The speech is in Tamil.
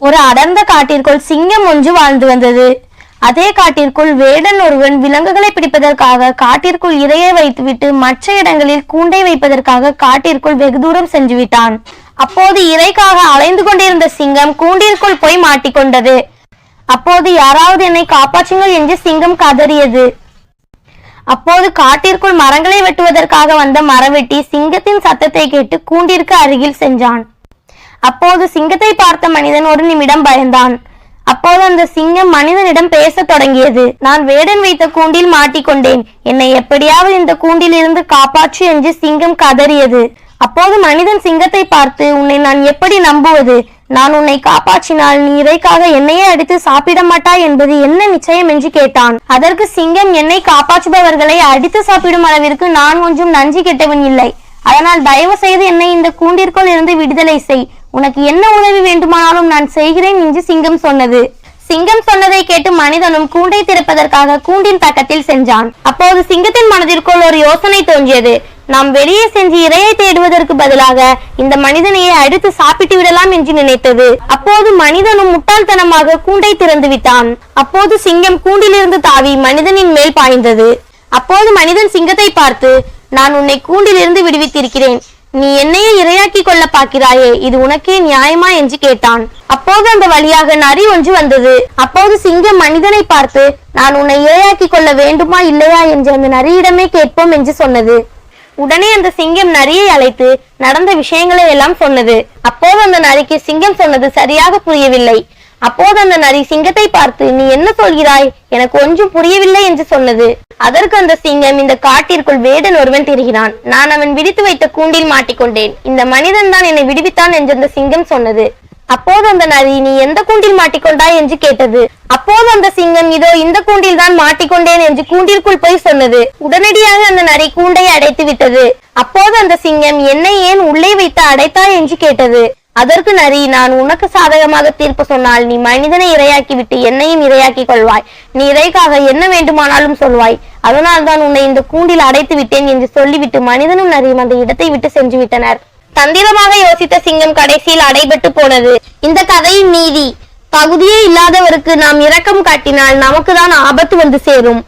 ஒரு அடர்ந்த காட்டிற்குள் சிங்கம் ஒன்று வாழ்ந்து வந்தது. அதே காட்டிற்குள் வேடன் ஒருவன் விலங்குகளை பிடிப்பதற்காக காட்டிற்குள் இரையை வைத்துவிட்டு மற்ற இடங்களில் கூண்டை வைப்பதற்காக காட்டிற்குள் வெகு தூரம் சென்று விட்டான். அப்போது இரைக்காக அலைந்து கொண்டிருந்த சிங்கம் கூண்டிற்குள் போய் மாட்டிக்கொண்டது. அப்போது யாராவது என்னை காப்பாற்றுங்கள் என்று சிங்கம் கதறியது. அப்போது காட்டிற்குள் மரங்களை வெட்டுவதற்காக வந்த மரவெட்டி சிங்கத்தின் சத்தத்தை கேட்டு கூண்டிற்கு அருகில் சென்றான். அப்போது சிங்கத்தை பார்த்த மனிதன் ஒரு நிமிடம் பயந்தான். அப்போது அந்த சிங்கம் மனிதனிடம் பேச தொடங்கியது. நான் வேடன் வைத்த கூண்டில் மாட்டிக்கொண்டேன், என்னை எப்படியாவது இந்த கூண்டில் இருந்து காப்பாற்று என்று சிங்கம் கதறியது. அப்போது மனிதன் சிங்கத்தை பார்த்து, உன்னை நான் எப்படி நம்புவது? நான் உன்னை காப்பாற்றினால் நீ இறைக்காக என்னையே அடித்து சாப்பிட மாட்டாய் என்பது என்ன நிச்சயம் என்று கேட்டான். அதற்கு சிங்கம், என்னை காப்பாற்றுபவர்களை அடித்து சாப்பிடும் அளவிற்கு நான் ஒன்றும் நன்றி கெட்டவன் இல்லை. அதனால் தயவு செய்து என்னை இந்த கூண்டிற்குள் இருந்து விடுதலை செய். உனக்கு என்ன உதவி வேண்டுமானாலும் நான் செய்கிறேன் என்று சிங்கம் சொன்னது. சிங்கம் சொன்னதை கேட்டு மனிதனும் கூண்டை திறப்பதற்காக கூண்டின் பக்கத்தில் சென்றான். அப்போது சிங்கத்தின் மனதிற்குள் ஒரு யோசனை தோன்றியது. நாம் வெளியே சென்று இரையை தேடுவதற்கு பதிலாக இந்த மனிதனையே அடித்து சாப்பிட்டு விடலாம் என்று நினைத்தது. அப்போது மனிதனும் முட்டாள்தனமாக கூண்டை திறந்து விட்டான். அப்போது சிங்கம் கூண்டிலிருந்து தாவி மனிதனின் மேல் பாய்ந்தது. அப்போது மனிதன் சிங்கத்தை பார்த்து, நான் உன்னை கூண்டிலிருந்து விடுவித்திருக்கிறேன், நீ என்னையே இரையாக்கி கொள்ள பார்க்கிறாயே, இது உனக்கே நியாயமா என்று கேட்டான். அப்போது அந்த வழியாக நரி ஒன்று வந்தது. அப்போது சிங்கம் மனிதனை பார்த்து, நான் உன்னை இரையாக்கி கொள்ள வேண்டுமா இல்லையா என்று அந்த நரியிடமே கேட்போம் என்று சொன்னது. உடனே அந்த சிங்கம் நரியை அழைத்து நடந்த விஷயங்களை எல்லாம் சொன்னது. அப்போது அந்த நரிக்கு சிங்கம் சொன்னது சரியாக புரியவில்லை. அப்போது அந்த நரி சிங்கத்தை பார்த்து, நீ என்ன சொல்கிறாய், எனக்கு ஒன்றும் புரியவில்லை என்று சொன்னது. அதற்கு அந்த சிங்கம், இந்த காட்டிற்குள் வேடன் ஒருவன் திரிகிறான், நான் அவன் விடுத்து வைத்த கூண்டில் மாட்டிக்கொண்டேன், இந்த மனிதன் தான் என்னை விடுவித்தான் என்று அந்த சிங்கம் சொன்னது. அப்போது அந்த நரி, நீ எந்த கூண்டில் மாட்டிக்கொண்டாய் என்று கேட்டது. அப்போது அந்த சிங்கம், இதோ இந்த கூண்டில் தான் மாட்டிக்கொண்டேன் என்று கூண்டிற்குள் போய் சொன்னது. உடனடியாக அந்த நரி கூண்டை அடைத்து விட்டது. அப்போது அந்த சிங்கம், என்னை ஏன் உள்ளே வைத்து அடைத்தாய் என்று கேட்டது. அதற்கு நரி, நான் உனக்கு சாதகமாக தீர்ப்பு சொன்னால் நீ மனிதனை இரையாக்கி விட்டு என்னையும் இரையாக்கி கொள்வாய், நீ இறைக்காக என்ன வேண்டுமானாலும் சொல்வாய், அதனால் தான் உன்னை இந்த கூண்டில் அடைத்து விட்டேன் என்று சொல்லிவிட்டு மனிதனும் நரியும் அந்த இடத்தை விட்டு சென்று விட்டனர். தந்திரமாக யோசித்த சிங்கம் கடைசியில் அடைபட்டு போனது. இந்த கதையின் நீதி, தகுதியே இல்லாதவருக்கு நாம் இரக்கம் காட்டினால் நமக்கு தான் ஆபத்து வந்து சேரும்.